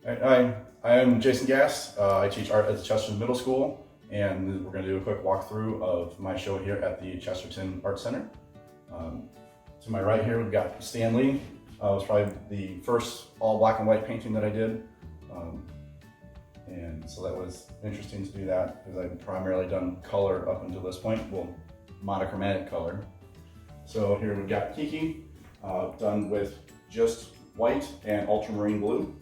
I am Jason Gast. I teach art at the Chesteron Middle School, and we're going to do a quick walkthrough of my show here at the Chesterton Art Center. To my right here, we've got Stanley. It was probably the first all black and white painting that I did. And so that was interesting to do that because I've primarily done color up until this point, well, monochromatic color. So here we've got Kiki, done with just white and ultramarine blue.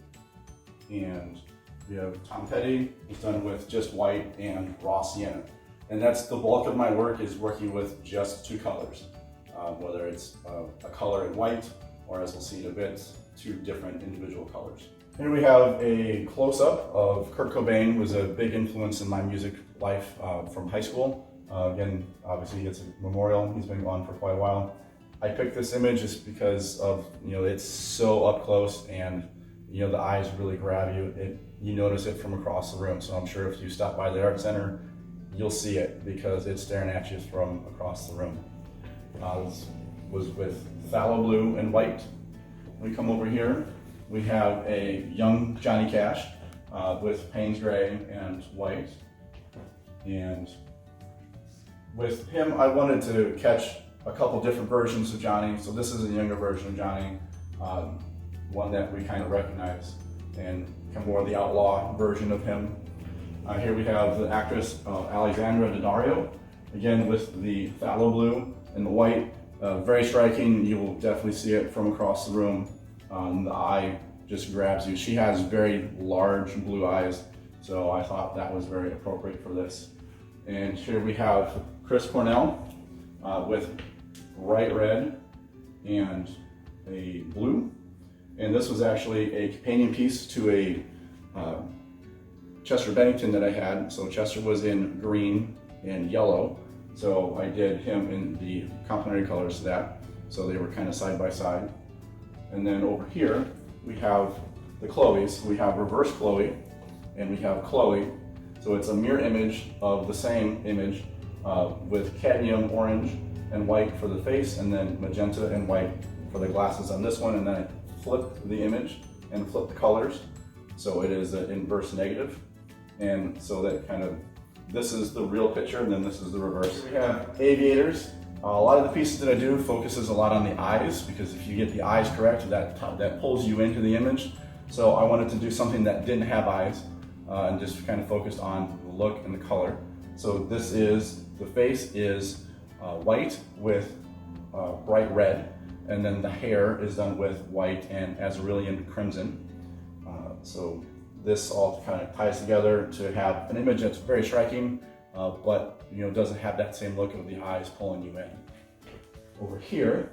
And we have Tom Petty, who's done with just white and raw sienna. And that's the bulk of my work, is working with just two colors, whether it's a color in white, or as we'll see in a bit, two different individual colors. Here we have a close-up of Kurt Cobain, who was a big influence in my music life from high school. Again, obviously it's a memorial, he's been gone for quite a while. I picked this image just because of, it's so up close and the eyes really grab you. You notice it from across the room, so I'm sure if you stop by the art center, you'll see it because it's staring at you from across the room. This was with phthalo blue and white. We come over here, we have a young Johnny Cash with Payne's gray and white. And with him, I wanted to catch a couple different versions of Johnny. So this is a younger version of Johnny, one that we kind of recognize, and kind of more the outlaw version of him. Here we have the actress Alexandra Daddario, again with the phthalo blue and the white. Very striking. You will definitely see it from across the room. The eye just grabs you. She has very large blue eyes, so I thought that was very appropriate for this. And here we have Chris Cornell with bright red and a blue. And this was actually a companion piece to a Chester Bennington that I had. So Chester was in green and yellow. So I did him in the complementary colors to that. So they were kind of side by side. And then over here, we have the Chloes. We have reverse Chloe and we have Chloe. So it's a mirror image of the same image with cadmium orange and white for the face, and then magenta and white for the glasses on this one. And then I flip the image and flip the colors. So it is an inverse negative. And so that this is the real picture, and then this is the reverse. We have aviators. A lot of the pieces that I do focuses a lot on the eyes, because if you get the eyes correct, that pulls you into the image. So I wanted to do something that didn't have eyes and just kind of focused on the look and the color. So the face is white with bright red, and then the hair is done with white and azurillion crimson. So this all kind of ties together to have an image that's very striking, but doesn't have that same look of the eyes pulling you in. Over here,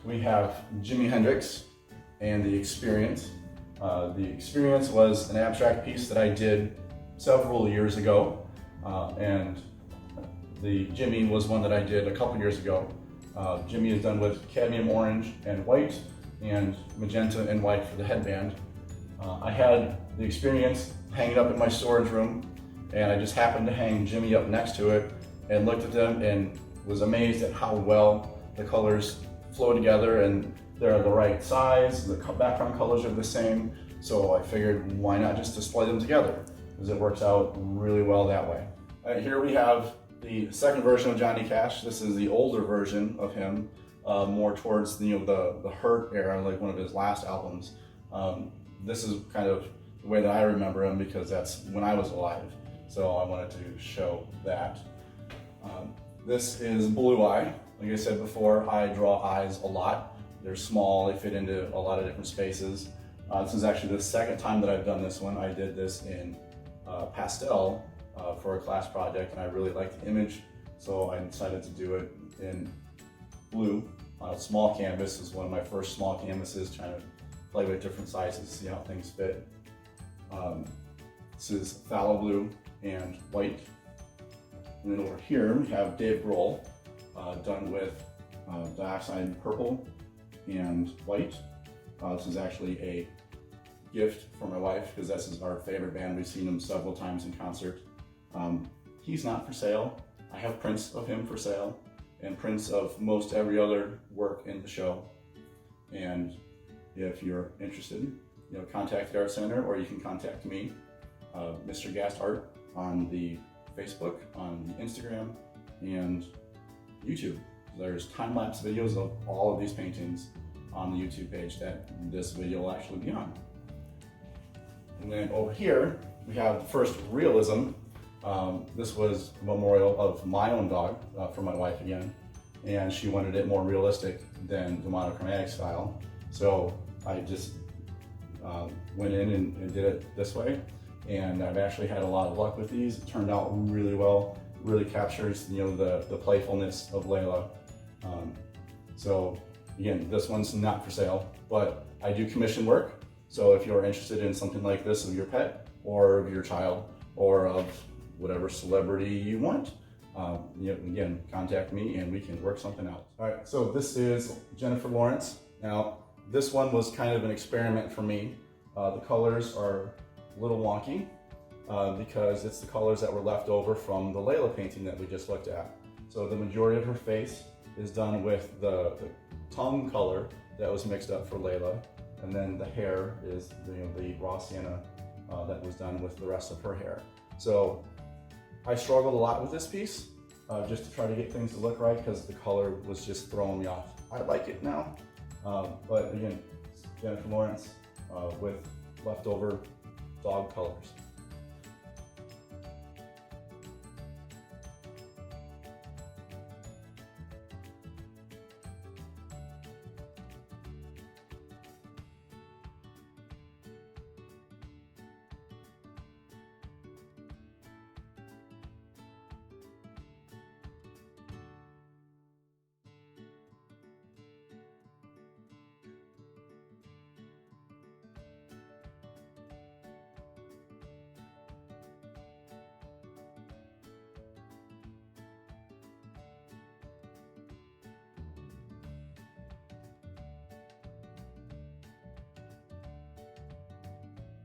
we have Jimi Hendrix and The Experience. The Experience was an abstract piece that I did several years ago, and the Jimmy was one that I did a couple years ago. Jimmy is done with cadmium orange and white, and magenta and white for the headband. I had The Experience hanging up in my storage room, and I just happened to hang Jimmy up next to it and looked at them and was amazed at how well the colors flow together, and they're the right size, the background colors are the same, so I figured why not just display them together, because it works out really well that way. Here we have the second version of Johnny Cash. This is the older version of him, more towards the Hurt era, like one of his last albums. This is kind of the way that I remember him, because that's when I was alive. So I wanted to show that. This is Blue Eye. Like I said before, I draw eyes a lot. They're small, they fit into a lot of different spaces. This is actually the second time that I've done this one. I did this in pastel for a class project, and I really liked the image, so I decided to do it in blue on a small canvas. This is one of my first small canvases, trying to play with different sizes, see how things fit. This is phthalo blue and white. And then over here we have Dave Grohl, done with dioxide purple and white. This is actually a gift for my wife, because this is our favorite band. We've seen them several times in concert. He's not for sale. I have prints of him for sale, and prints of most every other work in the show. And if you're interested, contact the Art Center, or you can contact me, Mr. Gast Art, on the Facebook, on the Instagram, and YouTube. There's time-lapse videos of all of these paintings on the YouTube page that this video will actually be on. And then over here, we have the first realism. This was a memorial of my own dog for my wife again, and she wanted it more realistic than the monochromatic style. So I just went in and did it this way, and I've actually had a lot of luck with these. It turned out really well, really captures the playfulness of Layla. So again, this one's not for sale, but I do commission work. So if you're interested in something like this of your pet or of your child or of whatever celebrity you want, again, contact me and we can work something out. All right, so this is Jennifer Lawrence. Now, this one was kind of an experiment for me. The colors are a little wonky because it's the colors that were left over from the Layla painting that we just looked at. So the majority of her face is done with the tongue color that was mixed up for Layla, and then the hair is the raw sienna that was done with the rest of her hair. So I struggled a lot with this piece just to try to get things to look right because the color was just throwing me off. I like it now, but again, Jennifer Lawrence with leftover dog colors.